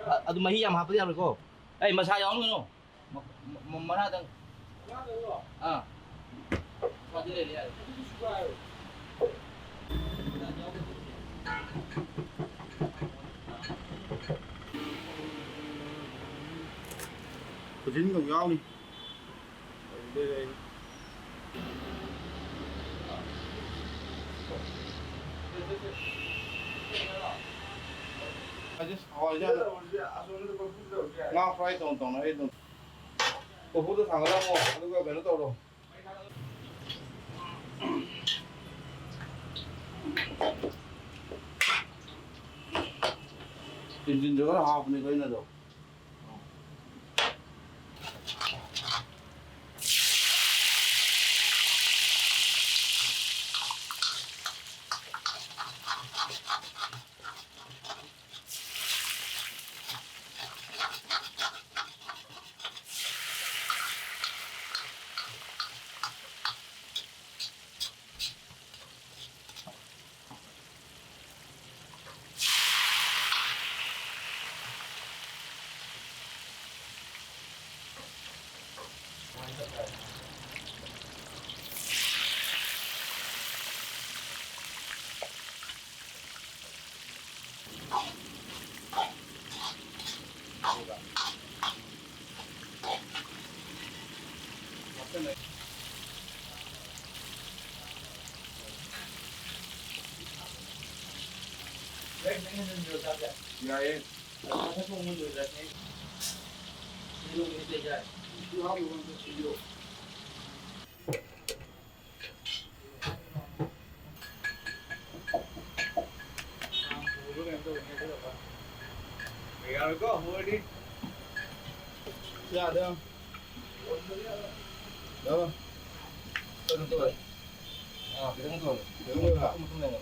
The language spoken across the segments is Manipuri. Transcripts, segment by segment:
ꯑꯗꯨ ꯃꯍꯤ ꯌꯥꯝ ꯍꯥꯞꯄꯗꯤ ꯌꯥꯔꯣꯏꯀꯣ ꯑꯩ ꯃꯁꯥ ꯌꯥꯎꯔꯝꯒꯅꯣ ꯃꯅꯥꯗꯪ ꯑꯥ ꯃꯁꯥꯗꯤ ꯂꯩꯔꯦ ꯌꯥꯔꯦ ꯈꯨꯖꯤꯟꯒ ꯌꯥꯎꯅꯤ ꯉꯥ ꯐ꯭ꯔꯥꯏ ꯇꯧꯅ ꯑꯩ ꯑꯗꯨꯝ ꯀꯣꯔꯐꯨꯗꯣ ꯊꯥꯡꯒꯠꯂꯝꯃꯣ ꯑꯗꯨꯒ ꯀꯩꯅꯣ ꯇꯧꯔꯣ ꯏꯟꯖꯤꯟꯗꯣ ꯈꯔ ꯍꯥꯞꯄꯅꯤ ꯑꯩꯅꯗꯣ 야예. Go, hold it. Yeah, there. Đâu? Tôi rồi. À, cái đúng rồi. Đúng rồi hả? Không này rồi.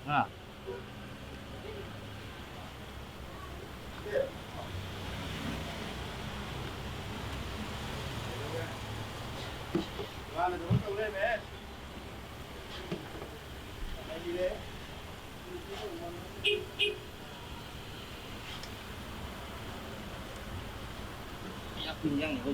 À. Vale, te gusta un M, Đi đấy. Yak pinjang ya,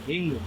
हिंग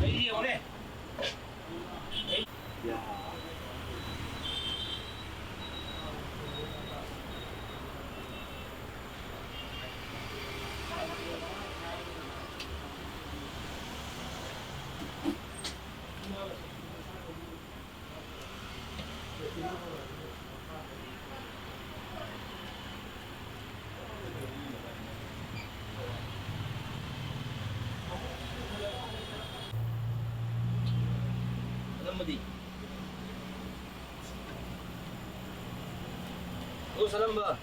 lấy nhiều đi Alam mo di. Oh, salam ba?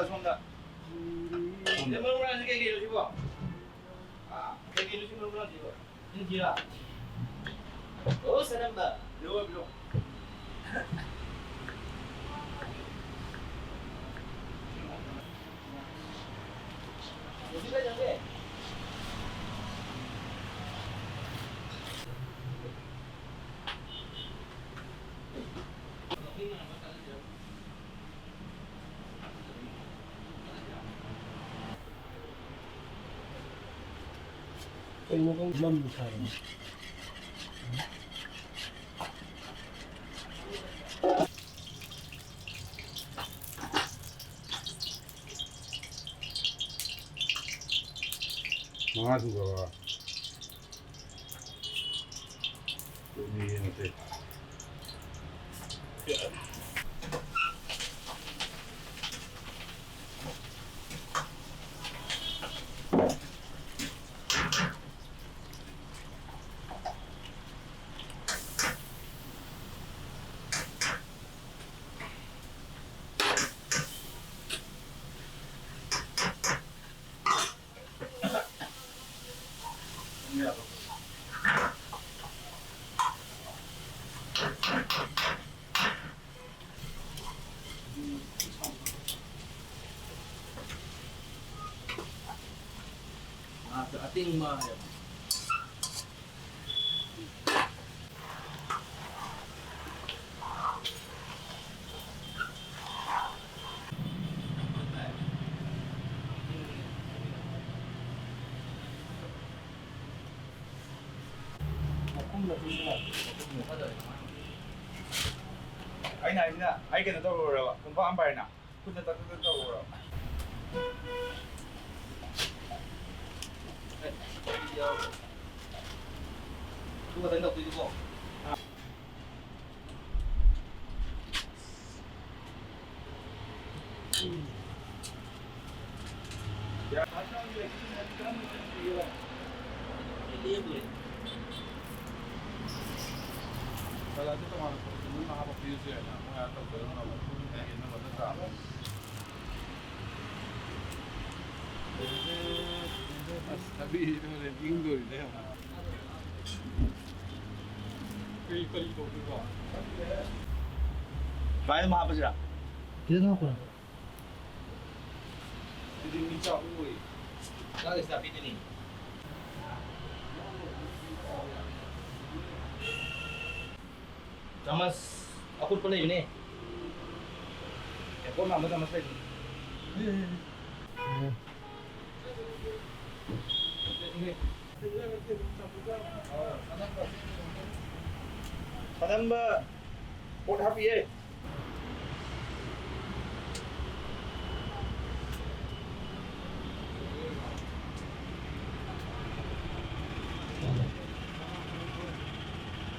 Somda. Dia mula-mula kayak gitu sih, Bang. Ah, kayak gitu sih mula-mula sih, Bang. Ini gila. Oh, salam, Mbak. Belum. Jadi kan jangan. Kaya mo kang ma'am tayo. Mga suga. Ini nanti. ꯇꯤꯡꯕ ꯍꯥꯏꯕ ꯑꯩꯅ ꯍꯥꯏꯁꯤꯅ ꯑꯩ ꯀꯩꯅꯣ ꯇꯧꯔꯨꯔꯕ ꯀꯨꯝꯄꯥꯛ ꯑꯃ ꯄꯥꯏꯔꯦꯅ ꯈꯨꯠꯅ ꯇꯛ ꯇꯛ ꯇꯧꯔꯨꯔꯕ 누가 된다 또 이거 야 다시 한번 이거 리에브레 Kalau itu teman teman mah apa views ya, mau ya tahu kalau nama pun kayak ini mana sama. Tapi itu ada tinggal itu ya. Kali itu juga. Baik mah apa sih? Kita tahu kan? Jadi minta uang. Lagi sapi ini Mas, aku pernah ini. Ya kok nama sama saya. Padahal mbak, pot happy ya.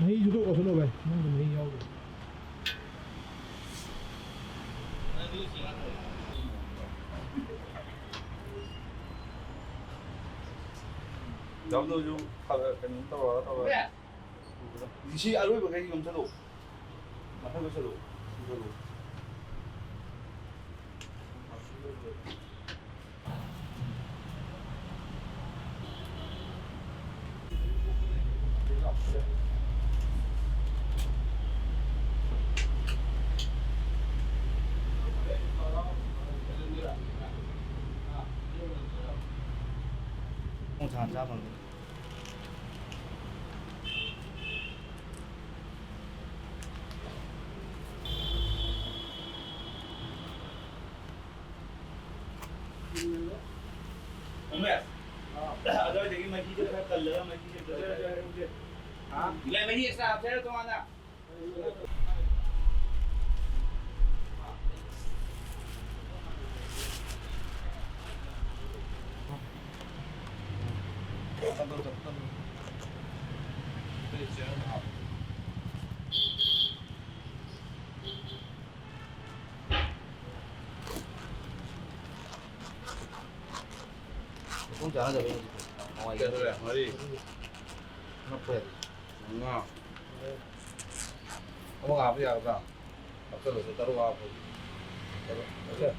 Mấy chú có số đâu vậy? Nó mình mấy nhau rồi. Jauh tu kalau kan tahu. Di sini alu pakai yang satu. Macam apa satu? Satu. 잘안 잡았네. Umet. Ada jadi magi tu kan kalau magi tu. Ha? Nilai magi extra saya tu mana? cũng chả được ngoài Cái này nói đi. nó phệt Enggak. Kamu ngapa ya, Bang? Aku lu taruh apa? Taruh. Oke.